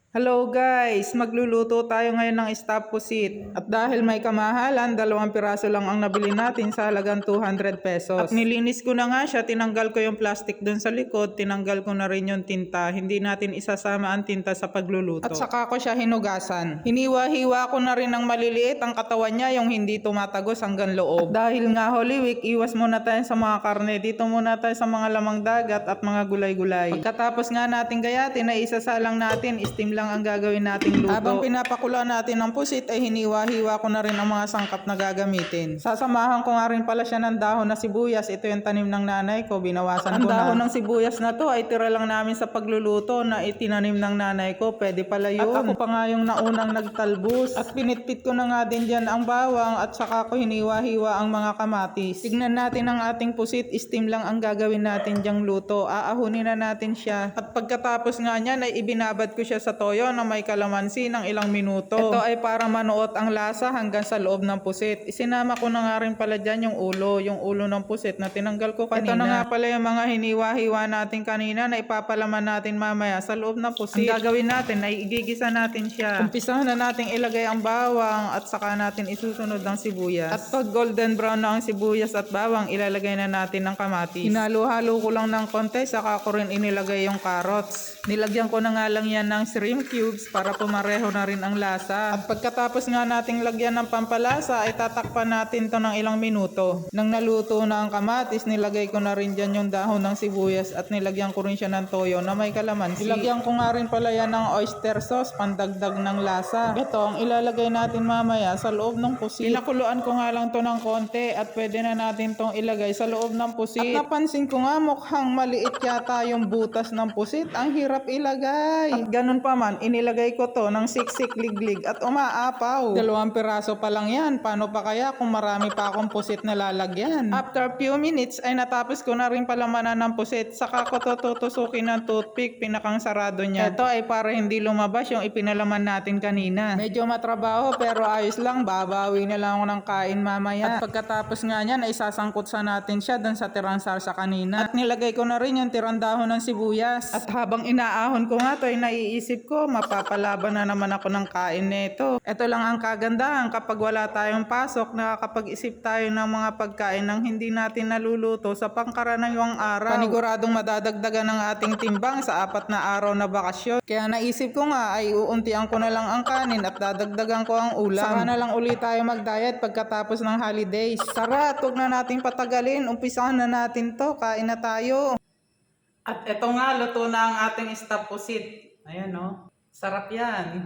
Hello guys! Magluluto tayo ngayon ng stop pusit. At dahil may kamahalan, 2 piraso lang ang nabili natin sa halagang 200 pesos. At nilinis ko na nga siya, tinanggal ko yung plastic dun sa likod, tinanggal ko na rin yung tinta. Hindi natin isasama ang tinta sa pagluluto. At saka ko siya hinugasan. Hiniwa-hiwa ko na rin ng maliliit ang katawan niya, yung hindi tumatagos hanggang loob. At dahil nga Holy Week, iwas muna tayo sa mga karne. Dito muna tayo sa mga lamang dagat at mga gulay-gulay. Pagkatapos nga natin gayatin, ay isasalang natin, steam lang ang gagawin nating luto. Habang pinapakula natin ang pusit ay hiniwa-hiwa ko na rin ang mga sangkap na gagamitin. Sasamahan ko nga rin pala siya ng dahon na sibuyas. Ito yung tanim ng nanay ko, binawasan ko na. Ang dahon ng sibuyas na to ay tira lang namin sa pagluluto na itinanim ng nanay ko. Pwede pala yun. At ako pa nga yung naunang nagtalbos. At pinitpit ko na nga din dyan ang bawang at saka ko hiniwa-hiwa ang mga kamatis. Tignan natin ang ating pusit, steam lang ang gagawin natin dyang luto. Aahunin na natin siya. At pagkatapos nga niyan ay ibinabad ko siya sa toyo na may kalamansi ng ilang minuto. Ito ay para manuot ang lasa hanggang sa loob ng pusit. Isinama ko na nga rin pala dyan yung ulo ng pusit na tinanggal ko kanina. Ito na nga pala yung mga hiniwa-hiwa natin kanina na ipapalaman natin mamaya sa loob ng pusit. Ang gagawin natin ay igigisa natin siya. Umpisahan na natin ilagay ang bawang at saka natin isusunod ang sibuyas. At pag golden brown na ang sibuyas at bawang, ilalagay na natin ang kamatis. Hinalo-halo ko lang ng konti, saka ko rin inilagay yung carrots. Nilagyan ko na nga lang yan ng shrimp cubes para pumareho na rin ang lasa. At pagkatapos nga nating lagyan ng pampalasa ay tatakpan natin to ng ilang minuto. Nang naluto na ang kamatis, nilagay ko na rin dyan yung dahon ng sibuyas at nilagyan ko rin siya ng toyo na may kalamansi. Nilagyan ko nga rin pala yan ng oyster sauce, pandagdag ng lasa. Ito ang ilalagay natin mamaya sa loob ng pusit. Pinakuluan ko nga lang to ng konti at pwede na natin tong ilagay sa loob ng pusit. At napansin ko nga mukhang maliit yata yung butas ng pusit. Ang hirap ilagay. At ganun pa man, inilagay ko to ng siksik liglig at umaapaw. 2 piraso pa lang yan. Paano pa kaya kung marami pa akong pusit na lalagyan? After few minutes ay natapos ko na rin palamanan ng pusit. Saka ko to tutusukin ng toothpick, pinakang sarado niya. Ito ay para hindi lumabas yung ipinalaman natin kanina. Medyo matrabaho pero ayos lang. Babawi na lang ako ng kain mamaya. At pagkatapos nga niyan ay sasangkot sa natin siya dun sa tirang salsa kanina. At nilagay ko na rin yung tirang dahon ng sibuyas. At habang inaahon ko nga to ay naiisip ko, mapapalaban na naman ako ng kain nito. Ito lang ang kagandahan kapag wala tayong pasok, nakakapag-isip tayo ng mga pagkain nang hindi natin naluluto sa pangkaraniwang araw. Paniguradong madadagdagan ng ating timbang sa 4 na araw na bakasyon. Kaya naisip ko nga ay uuntian ko na lang ang kanin at dadagdagan ko ang ulam. Saka na lang ulit tayo mag-diet pagkatapos ng holidays. Tara, huwag na nating patagalin. Umpisahan na natin to. Kain na tayo. At eto nga, luto na ang ating stop pusit. Ayan, no? Sarap yan.